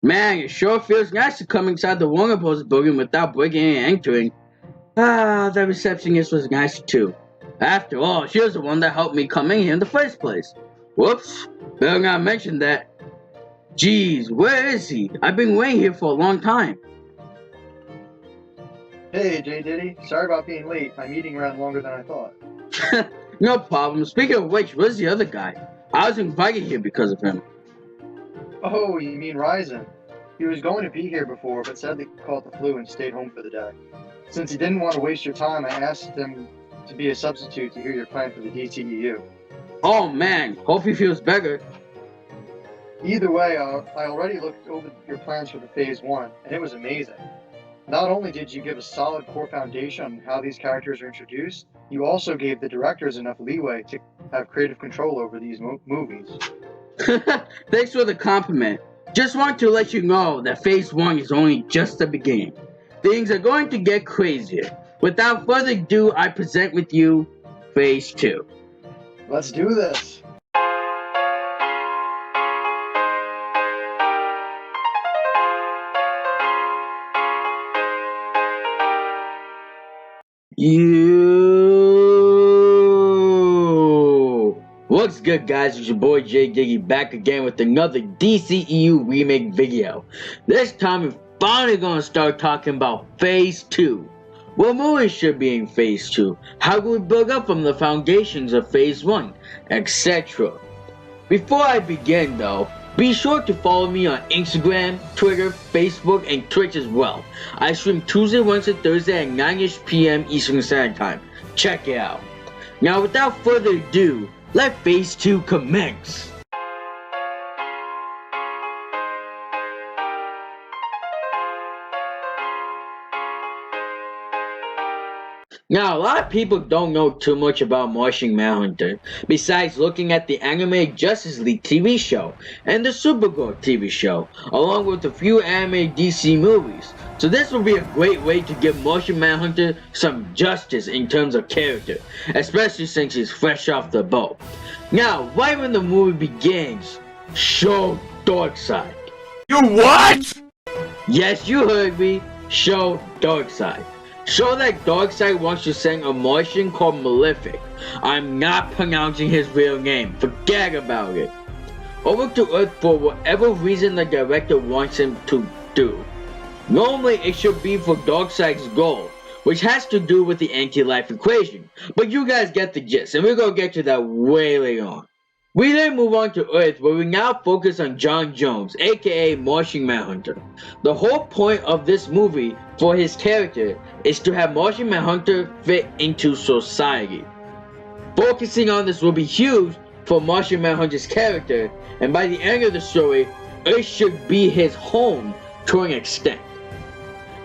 Man, it sure feels nice to come inside the Warner Bros. Building without breaking and entering. Ah, the receptionist was nice too. After all, she was the one that helped me come in here in the first place. Whoops, better not mention that. Geez, where is he? I've been waiting here for a long time. Hey, J Diddy. Sorry about being late. My meeting ran longer than I thought. No problem. Speaking of which, where's the other guy? I was invited here because of him. Oh, you mean Ryzen? He was going to be here before, but sadly caught the flu and stayed home for the day. Since he didn't want to waste your time, I asked him to be a substitute to hear your plan for the DCEU. Oh man, hope he feels better. Either way, I already looked over your plans for the Phase 1, and it was amazing. Not only did you give a solid core foundation on how these characters are introduced, you also gave the directors enough leeway to have creative control over these movies. Thanks for the compliment. Just want to let you know that Phase 1 is only just the beginning. Things are going to get crazier. Without further ado, I present with you Phase 2. Let's do this! What's good, guys? It's your boy J Diggy back again with another DCEU Remake video. This time we're finally gonna start talking about Phase 2. What movies should be in Phase 2? How do we build up from the foundations of Phase 1? Etc. Before I begin though, be sure to follow me on Instagram, Twitter, Facebook, and Twitch as well. I stream Tuesday, Wednesday, Thursday at 9ish PM Eastern Standard Time. Check it out. Now without further ado, let Phase 2 commence! Now, a lot of people don't know too much about Martian Manhunter, besides looking at the animated Justice League TV show and the Supergirl TV show, along with a few animated DC movies. So this will be a great way to give Martian Manhunter some justice in terms of character, especially since he's fresh off the boat. Now, right when the movie begins, show Darkseid. You what? Yes, you heard me, show Darkseid. Show that Darkseid wants to send a Martian called Malefic. I'm not pronouncing his real name, forget about it. Over to Earth for whatever reason the director wants him to do. Normally it should be for Darkseid's goal, which has to do with the anti-life equation. But you guys get the gist, and we're gonna get to that way later on. We then move on to Earth, where we now focus on John Jones, aka Martian Manhunter. The whole point of this movie for his character is to have Martian Manhunter fit into society. Focusing on this will be huge for Martian Manhunter's character, and by the end of the story, Earth should be his home to an extent.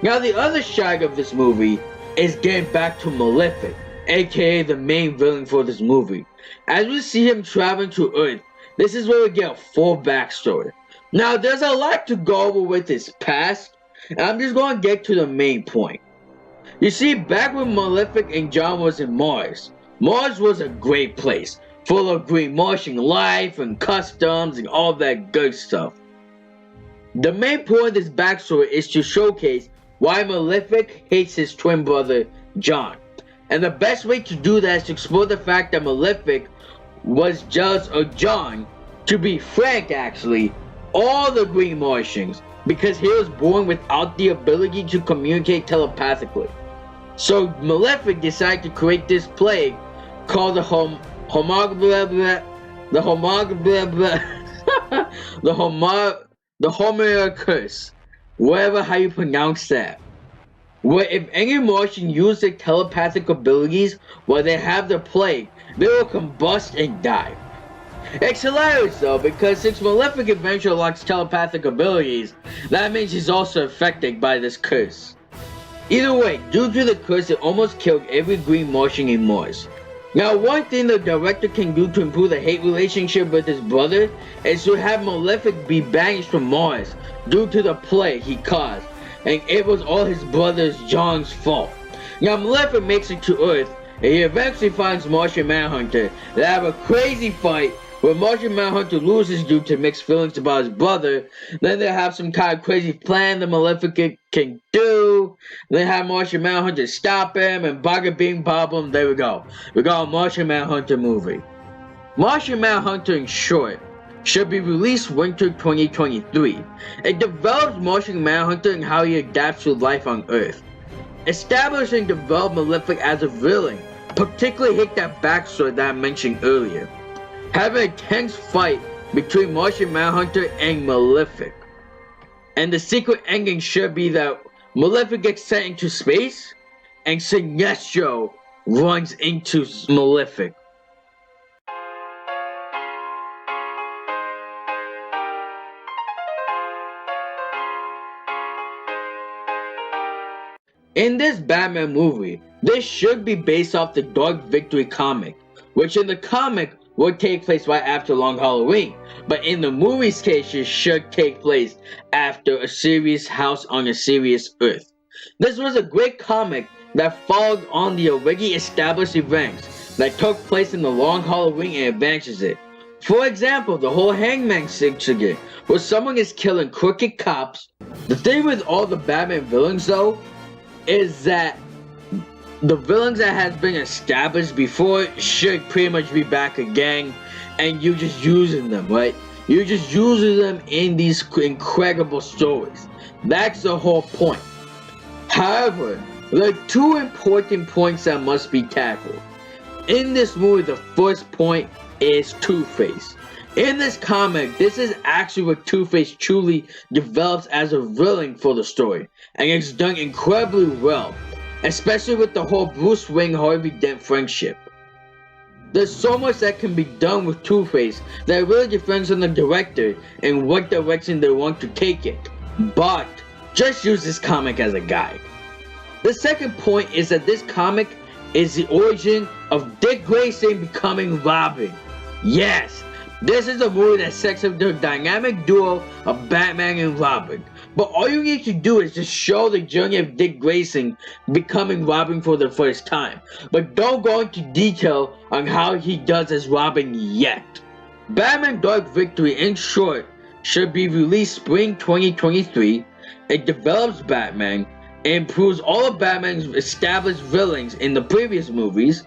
Now the other side of this movie is getting back to Malefic, aka the main villain for this movie. As we see him traveling to Earth, this is where we get a full backstory. Now there's a lot to go over with his past, and I'm just going to get to the main point. You see, back when Malefic and John was in Mars, Mars was a great place, full of green Martian life and customs and all that good stuff. The main point of this backstory is to showcase why Malefic hates his twin brother, John. And the best way to do that is to explore the fact that Malefic was jealous of John, to be frank actually, all the green Martians, because he was born without the ability to communicate telepathically. So Malefic decided to create this plague called the Homera Curse, whatever how you pronounce that. Where if any Martian use their telepathic abilities while they have the plague, they will combust and die. It's hilarious though, because since Malefic eventually unlocks telepathic abilities, that means he's also affected by this curse. Either way, due to the curse, it almost killed every green Martian in Mars. Now one thing the director can do to improve the hate relationship with his brother is to have Malefic be banished from Mars due to the plague he caused, and it was all his brother John's fault. Now Malefic makes it to Earth, and he eventually finds Martian Manhunter. They have a crazy fight, When Martian Manhunter loses due to mixed feelings about his brother, then they have some kind of crazy plan the Maleficent can do. They have Martian Manhunter stop him, and bada bing boom, there we go. We got a Martian Manhunter movie. Martian Manhunter, in short, should be released winter 2023. It develops Martian Manhunter and how he adapts to life on Earth. Establish and develop Malefic as a villain, particularly hit that backstory that I mentioned earlier. Have an intense fight between Martian Manhunter and Malefic. And the secret ending should be that Malefic gets sent into space, and Sinestro runs into Malefic. In this Batman movie, this should be based off the Dark Victory comic, which in the comic would take place right after Long Halloween, but in the movie's case it should take place after A Serious House on a Serious Earth. This was a great comic that followed on the already established events that took place in the Long Halloween and advances it. For example, the whole Hangman incident, where someone is killing crooked cops. The thing with all the Batman villains though, is that the villains that has been established before should pretty much be back again, and you just using them, right? You're just using them in these incredible stories. That's the whole point. However, there are two important points that must be tackled. In this movie, the first point is Two-Face. In this comic, this is actually where Two-Face truly develops as a villain for the story, and it's done incredibly well, especially with the whole Bruce Wayne-Harvey Dent friendship. There's so much that can be done with Two-Face that it really depends on the director and what direction they want to take it, but just use this comic as a guide. The second point is that this comic is the origin of Dick Grayson becoming Robin. Yes, this is a movie that sets up the dynamic duo of Batman and Robin. But all you need to do is just show the journey of Dick Grayson becoming Robin for the first time. But don't go into detail on how he does as Robin yet. Batman Dark Victory, in short, should be released spring 2023. It develops Batman, improves all of Batman's established villains in the previous movies,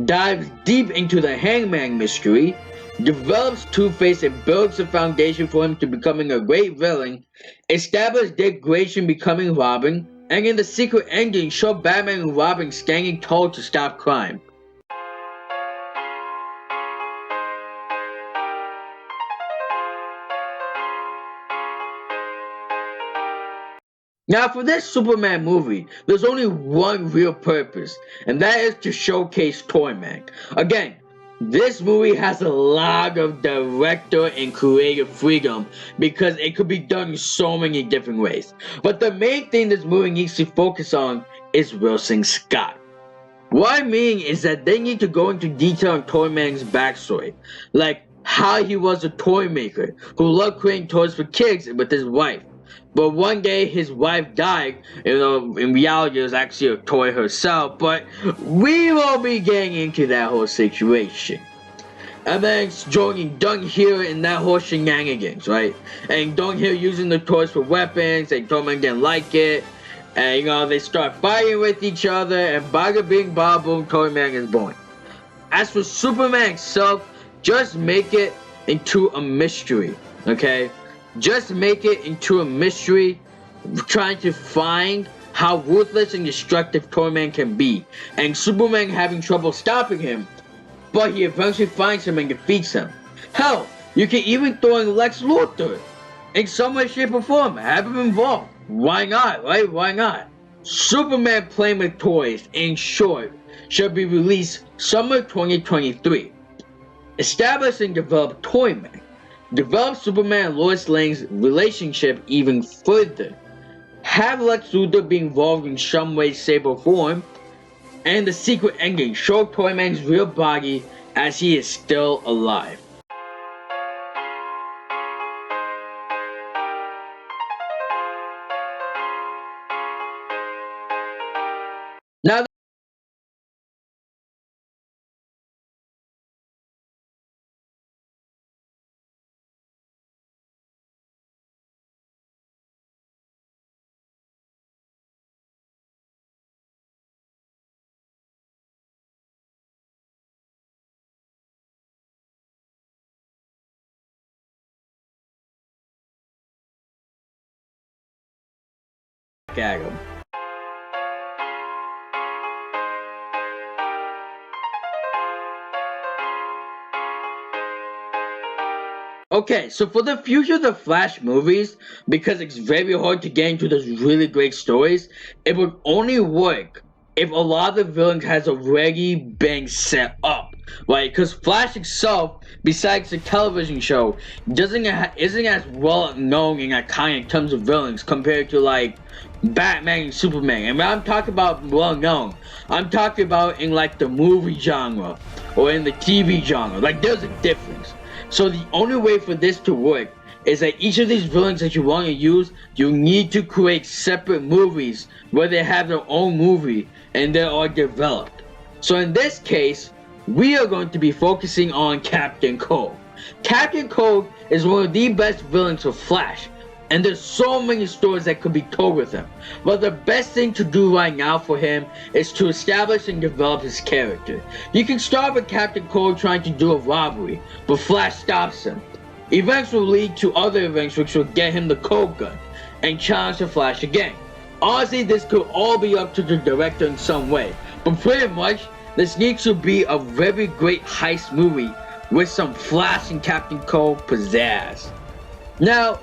dives deep into the Hangman mystery, develops Two-Face and builds the foundation for him to becoming a great villain, establish Dick Grayson becoming Robin, and in the secret ending show Batman and Robin standing tall to stop crime. Now for this Superman movie, there's only one real purpose, and that is to showcase Toyman. Again, this movie has a lot of director and creative freedom because it could be done in so many different ways. But the main thing this movie needs to focus on is Wilson Scott. What I mean is that they need to go into detail on Toyman's backstory, like how he was a toy maker who loved creating toys for kids with his wife. But one day his wife died, in reality it was actually a toy herself, but we won't be getting into that whole situation. And then joining Dung here in that whole shenanigans, right? And Dung here using the toys for weapons, and Toyman didn't like it, and they start fighting with each other, and bada bing ba boom, Toyman is born. As for Superman itself, just make it into a mystery, okay? Just make it into a mystery, trying to find how ruthless and destructive Toyman can be, and Superman having trouble stopping him, but he eventually finds him and defeats him. Hell, you can even throw in Lex Luthor in some way, shape, or form. Have him involved. Why not, right? Why not? Superman playing with toys, in short, should be released summer 2023. Establish and develop Toyman. Develop Superman and Lois Lane's relationship even further. Have Lex Luthor be involved in some way, shape, or form. And the secret ending, show Toyman's real body as he is still alive. Now back at him. Okay, so for the future of the Flash movies, because it's very hard to get into those really great stories, it would only work if a lot of the villains has already been set up, right? Because Flash itself, besides the television show, isn't as well known in iconic terms of villains compared to like Batman and Superman. And when I'm talking about well known, I'm talking about in like the movie genre or in the TV genre. Like there's a difference. So the only way for this to work is that each of these villains that you want to use, you need to create separate movies where they have their own movie and they are developed. So in this case, we are going to be focusing on Captain Cold. Captain Cold is one of the best villains for Flash, and there's so many stories that could be told with him. But the best thing to do right now for him is to establish and develop his character. You can start with Captain Cold trying to do a robbery, but Flash stops him. Events will lead to other events which will get him the cold gun and challenge the Flash again. Honestly, this could all be up to the director in some way, but pretty much this needs to be a very great heist movie with some Flash and Captain Cold pizzazz. Now,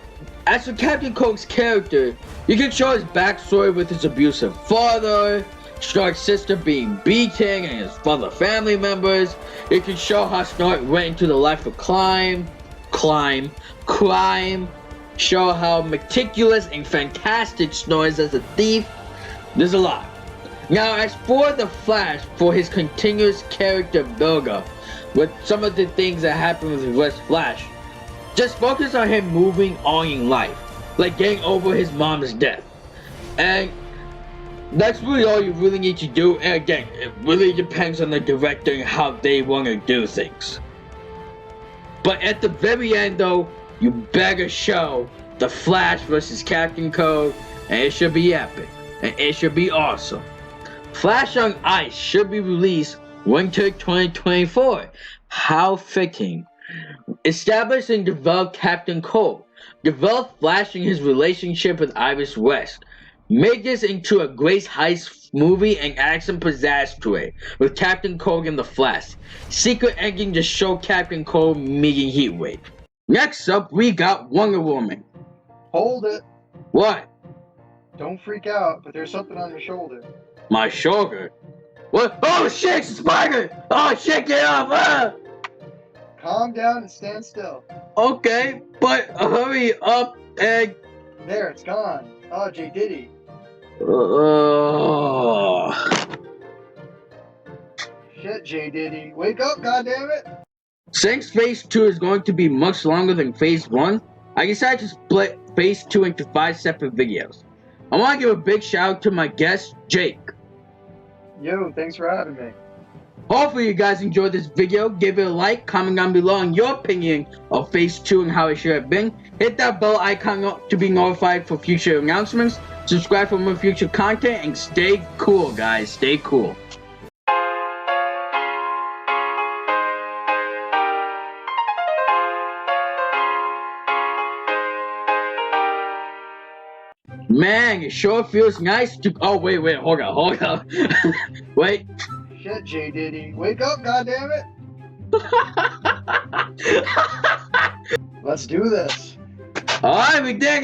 as for Captain Cold's character, you can show his backstory with his abusive father, Stark's sister being beaten, and his other family members. You can show how Stark went into the life of crime, show how meticulous and fantastic Stark is as a thief. There's a lot. Now, as for the Flash, for his continuous character build-up, with some of the things that happen with Reverse Flash, just focus on him moving on in life, like getting over his mom's death. And that's really all you really need to do. And again, it really depends on the director and how they want to do things. But at the very end though, you better show the Flash versus Captain Cold, and it should be epic, and it should be awesome. Flash on Ice should be released winter 2024. How fitting. Establish and develop Captain Cold. Develop Flash and his relationship with Iris West. Make this into a great heist movie and add some pizzazz to it with Captain Cold and the Flash. Secret ending to show Captain Cold meeting Heatwave. Next up, we got Wonder Woman. Hold it. What? Don't freak out, but there's something on your shoulder. My shoulder? What? Oh shit, spider! Oh shit, get off! Ah! Calm down and stand still. Okay, but hurry up and... There, it's gone. Oh, J. Diddy. Shit, J. Diddy. Wake up, goddammit! Since Phase 2 is going to be much longer than Phase 1, I decided to split Phase 2 into 5 separate videos. I want to give a big shout out to my guest, Jake. Yo, thanks for having me. Hopefully you guys enjoyed this video. Give it a like, comment down below on your opinion of Phase 2 and how it should have been. Hit that bell icon to be notified for future announcements. Subscribe for more future content and stay cool, guys. Stay cool. Man, it sure feels nice to... Oh, wait, hold on. Wait. Shit, J. Diddy. Wake up, goddammit! Let's do this. Alright, we did it!